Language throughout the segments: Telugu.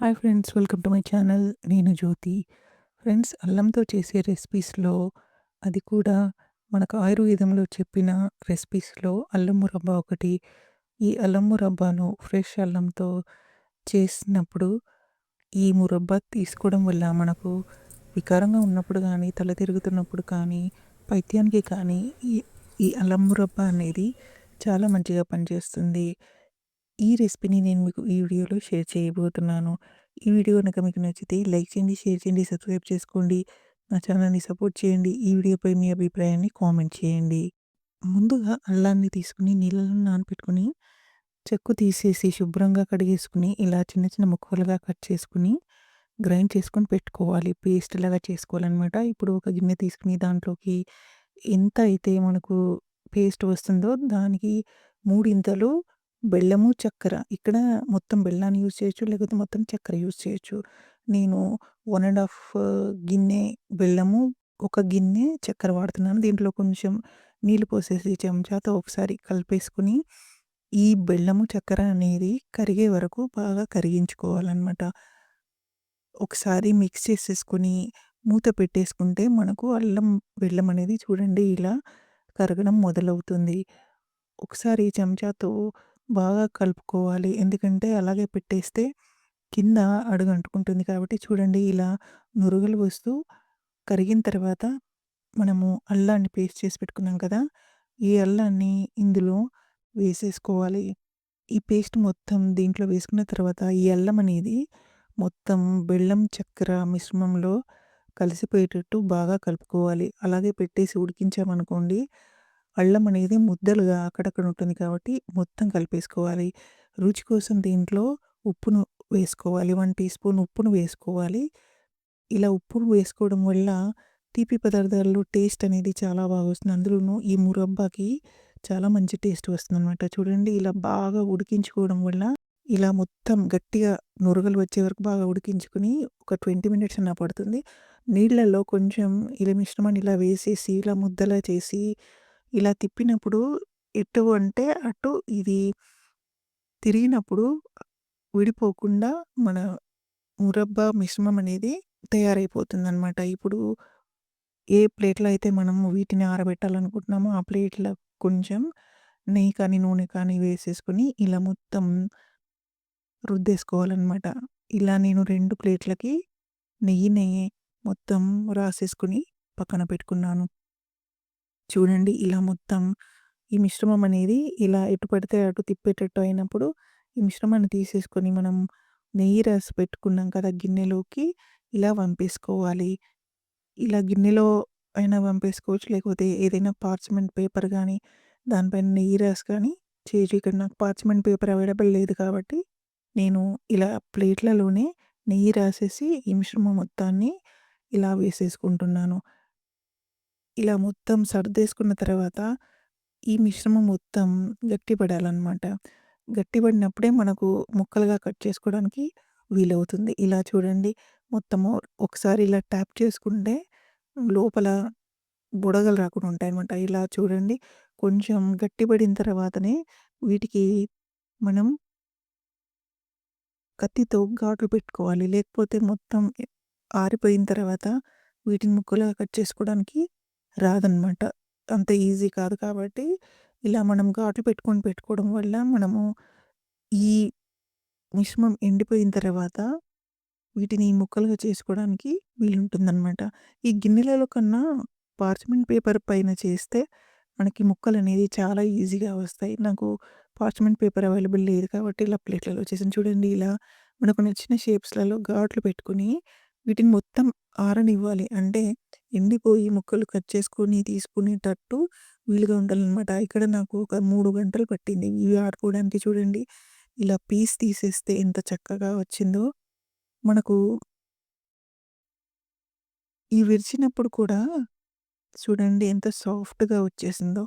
Hi friends, welcome to my channel. నేను జ్యోతి. ఫ్రెండ్స్, అల్లంతో చేసే రెసిపీస్‌లో అది కూడా మనకు ఆయుర్వేదంలో చెప్పిన రెసిపీస్‌లో అల్లం మురబ్బా ఒకటి. ఈ అల్లం మురబ్బాను ఫ్రెష్ అల్లంతో చేసినప్పుడు ఈ మురబ్బా తీసుకోవడం వల్ల మనకు వికారంగా ఉన్నప్పుడు గానీ, తల తిరుగుతున్నప్పుడు కానీ, పైత్యానికి కానీ ఈ ఈ అల్లం మురబ్బా అనేది చాలా మంచిగా పనిచేస్తుంది. ఈ రెసిపీని నేను మీకు ఈ వీడియోలో షేర్ చేయబోతున్నాను. ఈ వీడియో గనుక మీకు నచ్చితే లైక్ చేయండి, షేర్ చేయండి, సబ్స్క్రైబ్ చేసుకోండి. నా ఛానల్‌ని సపోర్ట్ చేయండి. ఈ వీడియోపై మీ అభిప్రాయాన్ని కామెంట్ చేయండి. ముందుగా అల్లాన్ని తీసుకొని నీళ్ళలో నానబెట్టుకొని, చెక్కు తీసేసి శుభ్రంగా కడిగేసుకొని, ఇలా చిన్న చిన్న ముక్కలుగా కట్ చేసుకొని, గ్రైండ్ చేసుకొని పెట్టుకోవాలి. పేస్ట్ లాగా చేసుకోవాలనమాట. ఇప్పుడు ఒక గిన్నె తీసుకొని దాంట్లోకి ఎంత అయితే మనకు పేస్ట్ వస్తుందో దానికి మూడింతలు బెల్లము, చక్కెర. ఇక్కడ మొత్తం బెల్లాన్ని యూజ్ చేయొచ్చు. లేకపోతే మొత్తం చక్కెర యూజ్ చేయొచ్చు. నేను 1 ½ గిన్నె బెల్లము, ఒక గిన్నె చక్కెర వాడుతున్నాను. దీంట్లో కొంచెం నీళ్ళు పోసేసి చెంచాతో ఒకసారి కలిపేసుకొని, ఈ బెల్లము, చక్కెర అనేది కరిగే వరకు బాగా కరిగించుకోవాలనమాట. ఒకసారి మిక్స్ చేసేసుకొని మూత పెట్టేసుకుంటే మనకు అల్లం, బెల్లం అనేది చూడండి ఇలా కరగడం మొదలవుతుంది. ఒకసారి చెంచాతో బాగా కలుపుకోవాలి. ఎందుకంటే అలాగే పెట్టేస్తే కింద అడుగంటుకుంటుంది కాబట్టి చూడండి ఇలా నురుగులు వస్తూ కరిగిన తర్వాత మనము అల్లాన్ని పేస్ట్ చేసి పెట్టుకున్నాం కదా! ఈ అల్లాన్ని ఇందులో వేసేసుకోవాలి. ఈ పేస్ట్ మొత్తం దీంట్లో వేసుకున్న తర్వాత ఈ అల్లం అనేది మొత్తం బెల్లం, చక్కెర మిశ్రమంలో కలిసిపోయేటట్టు బాగా కలుపుకోవాలి. అలాగే పెట్టేసి ఉడికించామనుకోండి, అల్లం అనేది ముద్దలుగా అక్కడక్కడ ఉంటుంది కాబట్టి మొత్తం కలిపేసుకోవాలి. రుచి కోసం దీంట్లో ఉప్పును వేసుకోవాలి. 1 టీ స్పూన్ ఉప్పును వేసుకోవాలి. ఇలా ఉప్పును వేసుకోవడం వల్ల తీపి పదార్థాల్లో టేస్ట్ అనేది చాలా బాగా వస్తుంది. అందులోనూ ఈ మురబ్బాకి చాలా మంచి టేస్ట్ వస్తుందనమాట. చూడండి ఇలా బాగా ఉడికించుకోవడం వల్ల ఇలా మొత్తం గట్టిగా నురగలు వచ్చే వరకు బాగా ఉడికించుకొని ఒక 20 మినిట్స్ అన్నా పడుతుంది. నీళ్ళల్లో కొంచెం ఇలా మిశ్రమాన్ని ఇలా వేసేసి ఇలా ముద్దలా చేసి ఇలా తిప్పినప్పుడు ఎటు అంటే అటు ఇది తిరిగినప్పుడు విడిపోకుండా మన మురబ్బా మిశ్రమం అనేది తయారైపోతుందనమాట. ఇప్పుడు ఏ ప్లేట్‌లో అయితే మనము వీటిని ఆరబెట్టాలనుకుంటున్నామో ఆ ప్లేట్‌లో కొంచెం నెయ్యి కానీ, నూనె కానీ వేసేసుకొని ఇలా మొత్తం రుద్దేసుకోవాలనమాట. ఇలా నేను 2 ప్లేట్‌లకి నెయ్యిని మొత్తం రాసేసుకొని పక్కన పెట్టుకున్నాను. చూడండి ఇలా మొత్తం ఈ మిశ్రమం అనేది ఇలా ఎటు పడితే అటు తిప్పేటట్టు అయినప్పుడు ఈ మిశ్రమాన్ని తీసేసుకొని మనం నెయ్యి రాసి పెట్టుకున్నాం కదా గిన్నెలోకి ఇలా వంపేసుకోవాలి. ఇలా గిన్నెలో అయినా వంపేసుకోవచ్చు. లేకపోతే ఏదైనా పార్చ్‌మెంట్ పేపర్ గానీ, దానిపైన నెయ్యి రాసి కానీ చేయొచ్చు. ఇక్కడ నాకు పార్చ్‌మెంట్ పేపర్ అవైలబుల్ లేదు కాబట్టి, నేను ఇలా ప్లేట్‌లలోనే నెయ్యి రాసేసి ఈ మిశ్రమం మొత్తాన్ని ఇలా వేసేసుకుంటున్నాను. ఇలా మొత్తం సర్దేసుకున్న తర్వాత, ఈ మిశ్రమం మొత్తం గట్టిపడాలనమాట. గట్టిపడినప్పుడే మనకు ముక్కలుగా కట్ చేసుకోవడానికి వీలవుతుంది. ఇలా చూడండి మొత్తము ఒకసారి ఇలా ట్యాప్ చేసుకుంటే లోపల బుడగలు రాకుండా ఉంటాయనమాట. ఇలా చూడండి కొంచెం గట్టిపడిన తర్వాతనే వీటికి మనం కత్తితో ఘాట్లు పెట్టుకోవాలి. లేకపోతే మొత్తం ఆరిపోయిన తర్వాత వీటిని ముక్కలుగా కట్ చేసుకోవడానికి రాదనమాట. అంత ఈజీ కాదు కాబట్టి, ఇలా మనం ఘాట్లు పెట్టుకోవడం వల్ల మనము ఈ మిశ్రమం ఎండిపోయిన తర్వాత వీటిని ముక్కలుగా చేసుకోవడానికి వీలుంటుందనమాట. ఈ గిన్నెలలో కన్నా పార్చ్‌మెంట్ పేపర్ పైన చేస్తే మనకి ముక్కలనేది చాలా ఈజీగా వస్తాయి. నాకు పార్చ్‌మెంట్ పేపర్ అవైలబుల్ లేదు కాబట్టి ఇలా ప్లేట్‌లలో చేశాను. చూడండి ఇలా మనకు నచ్చిన షేప్స్‌లలో ఘాట్లు పెట్టుకొని వీటిని మొత్తం ఆరనివ్వాలి. అంటే ఎండిపోయి ముక్కలు కట్ చేసుకొని తీసుకునేటట్టు వీలుగా ఉండాలనమాట. ఇక్కడ నాకు ఒక 3 గంటలు పట్టింది ఇవి ఆరిపోవడానికి. చూడండి ఇలా పీస్ తీసేస్తే ఎంత చక్కగా వచ్చిందో. మనకు ఈ విరిచినప్పుడు కూడా చూడండి ఎంత సాఫ్ట్‌గా వచ్చేసిందో.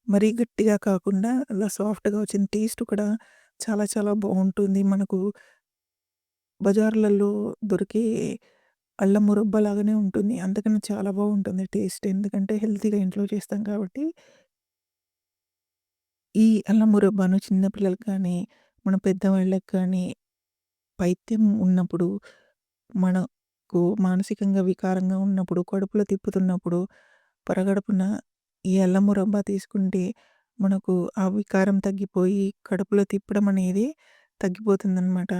మరీ గట్టిగా కాకుండా అలా సాఫ్ట్‌గా వచ్చింది. టేస్ట్ కూడా చాలా చాలా బావుంటుంది. మనకు బజార్‌లలో దొరికే అల్లం మురబ్బ లాగానే ఉంటుంది. అంతకన్నా చాలా బాగుంటుంది టేస్ట్. ఎందుకంటే హెల్తీగా ఇంట్లో చేస్తాం కాబట్టి, ఈ అల్లం మురబ్బాను చిన్న పిల్లలకి కానీ, మన పెద్దవాళ్ళకి కానీ పైత్యం ఉన్నప్పుడు, మనకు మానసికంగా వికారంగా ఉన్నప్పుడు, కడుపులో తిప్పుతున్నప్పుడు, పరగడుపున ఈ అల్లం మురబ్బా తీసుకుంటే మనకు ఆ వికారం తగ్గిపోయి కడుపులో తిప్పడం అనేది తగ్గిపోతుందనమాట.